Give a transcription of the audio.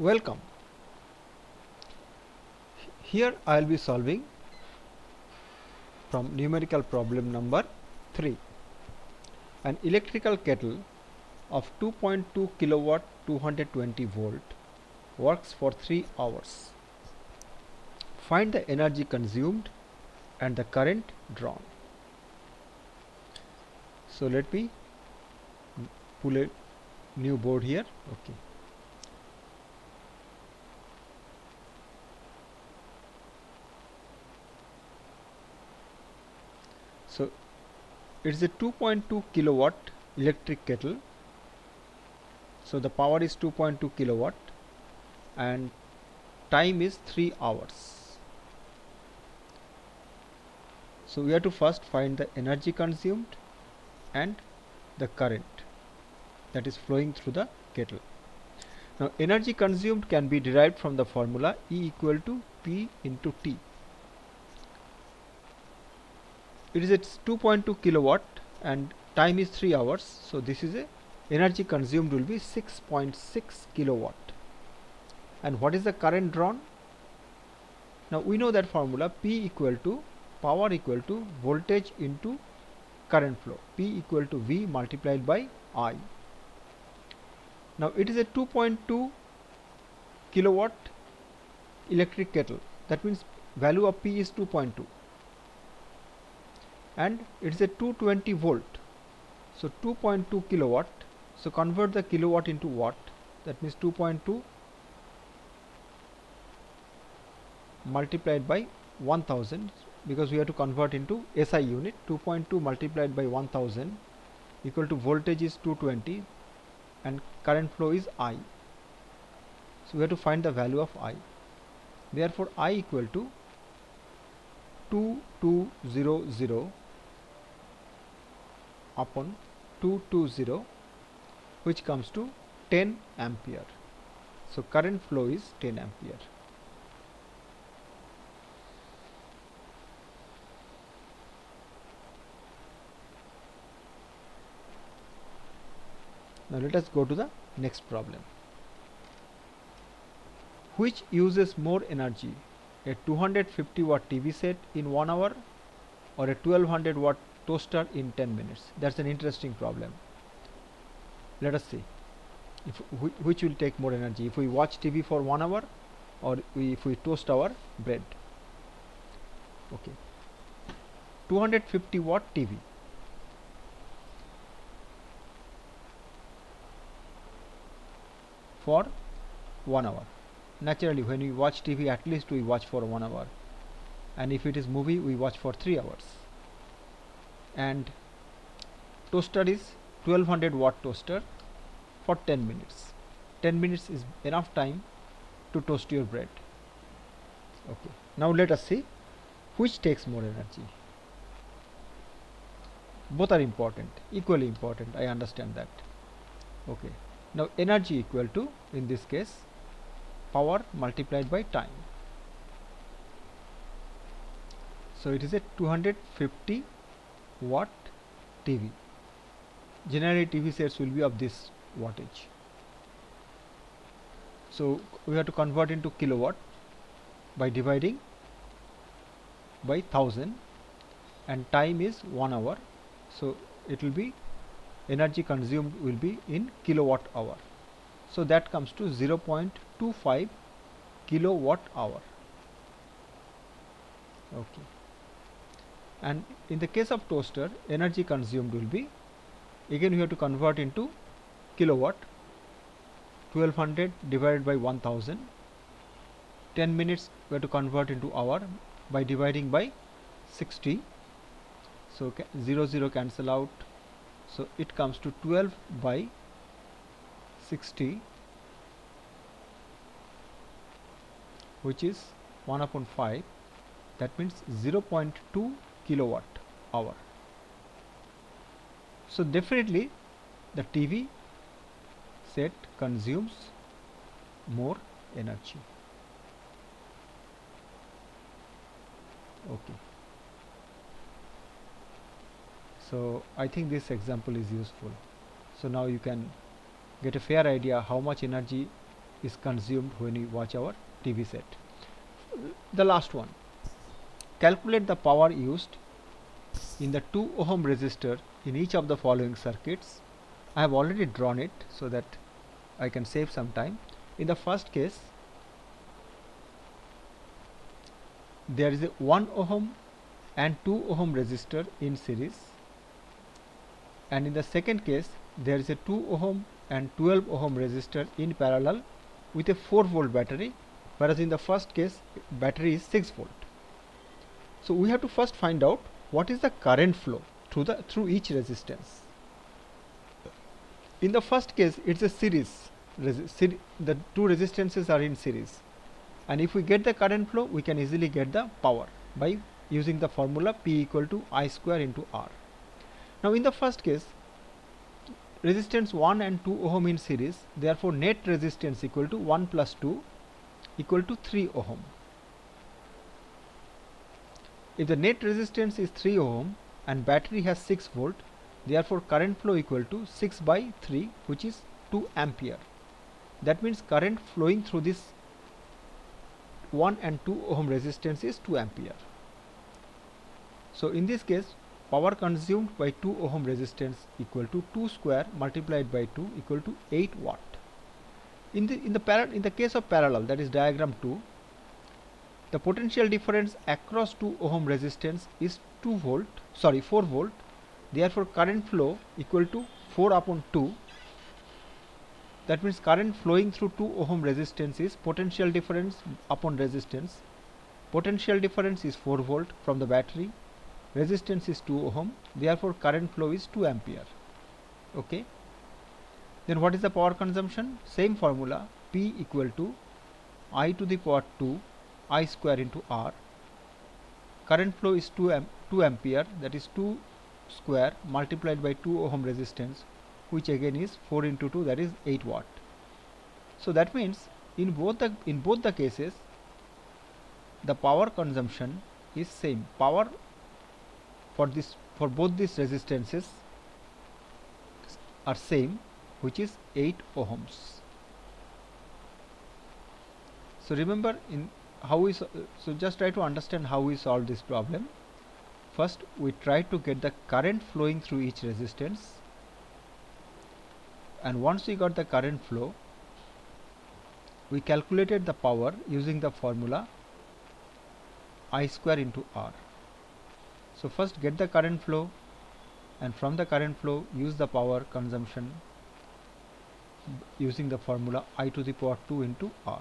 Welcome. Here I will be solving from numerical problem number 3. An electrical kettle of 2.2 kilowatt 220 volt works for 3 hours. Find the energy consumed and the current drawn. So let me pull a new board here. Okay. So it's a 2.2 kilowatt electric kettle. So the power is 2.2 kilowatt and time is 3 hours. So we have to first find the energy consumed and the current that is flowing through the kettle. Now energy consumed can be derived from the formula E equal to P into T. It is at 2.2 kilowatt and time is 3 hours. So this is a energy consumed will be 6.6 kilowatt. And what is the current drawn? Now we know that formula P equal to power equal to voltage into current flow. P equal to V multiplied by I. Now it is a 2.2 kilowatt electric kettle. That means value of P is 2.2. And it is a 220 volt. So 2.2 kilowatt. So convert the kilowatt into watt. That means 2.2 multiplied by 1000, because we have to convert into SI unit. 2.2 multiplied by 1000 equal to voltage is 220 and current flow is I. So we have to find the value of I. Therefore I equal to 2200 upon 220, which comes to 10 ampere. So current flow is 10 ampere. Now let us go to the next problem. Which uses more energy, a 250 watt TV set in 1 hour or a 1200 watt toaster in 10 minutes? That's an interesting problem. Let us see which will take more energy, if we watch TV for 1 hour or if we toast our bread. Okay, 250 watt TV. For 1 hour. Naturally, when we watch TV, at least we watch for 1 hour, and if it is movie, we watch for 3 hours. And toaster is 1200 watt toaster for 10 minutes. 10 minutes is enough time to toast your bread. Okay. Now let us see which takes more energy. Both are important, equally important. I understand that. Okay. Now energy equal to, in this case, power multiplied by time. So it is a 250 watt TV. Generally TV sets will be of this wattage. So we have to convert into kilowatt by dividing by 1000, and time is 1 hour. So it will be energy consumed will be in kilowatt hour. So that comes to 0.25 kilowatt hour. Okay. And in the case of toaster, energy consumed will be, again we have to convert into kilowatt. 1200 divided by 1000. 10 minutes we have to convert into hour by dividing by 60. So 0 cancel out. So it comes to 12 by 60, which is 1 upon 5. That means 0.2 kilowatt hour. So definitely the TV set consumes more energy. Okay. So I think this example is useful. So now you can get a fair idea how much energy is consumed when we watch our TV set. The last one, calculate the power used in the 2 ohm resistor in each of the following circuits. I have already drawn it so that I can save some time. In the first case, there is a 1 ohm and 2 ohm resistor in series, and in the second case there is a 2 ohm and 12 ohm resistor in parallel with a 4 volt battery, whereas in the first case battery is 6 volt. So we have to first find out what is the current flow through each resistance. In the first case it's a series, the two resistances are in series, and if we get the current flow we can easily get the power by using the formula P equal to I square into R. Now in the first case, resistance 1 and 2 ohm in series, therefore net resistance equal to 1 plus 2 equal to 3 ohm. If the net resistance is 3 ohm and battery has 6 volt, therefore current flow equal to 6 by 3, which is 2 ampere. That means current flowing through this 1 and 2 ohm resistance is 2 ampere. So in this case, power consumed by 2 ohm resistance equal to 2 square multiplied by 2 equal to 8 watt. In the case of parallel, that is diagram 2, the potential difference across 2 ohm resistance is 4 volt. Therefore current flow equal to 4 upon 2. That means current flowing through 2 ohm resistance is potential difference upon resistance. Potential difference is 4 volt from the battery. Resistance is 2 ohm. Therefore current flow is 2 ampere. Okay. Then what is the power consumption? Same formula, P equal to I to the power 2 I square into R. Current flow is 2 ampere, that is 2 square multiplied by 2 ohm resistance, which again is 4 into 2, that is 8 watt. So that means in both the cases the power consumption is same. Power for both these resistances are same, which is 8 ohms. So remember so just try to understand how we solve this problem. First we try to get the current flowing through each resistance, and once we got the current flow, we calculated the power using the formula I square into R. So first get the current flow, and from the current flow use the power consumption using the formula I to the power 2 into R.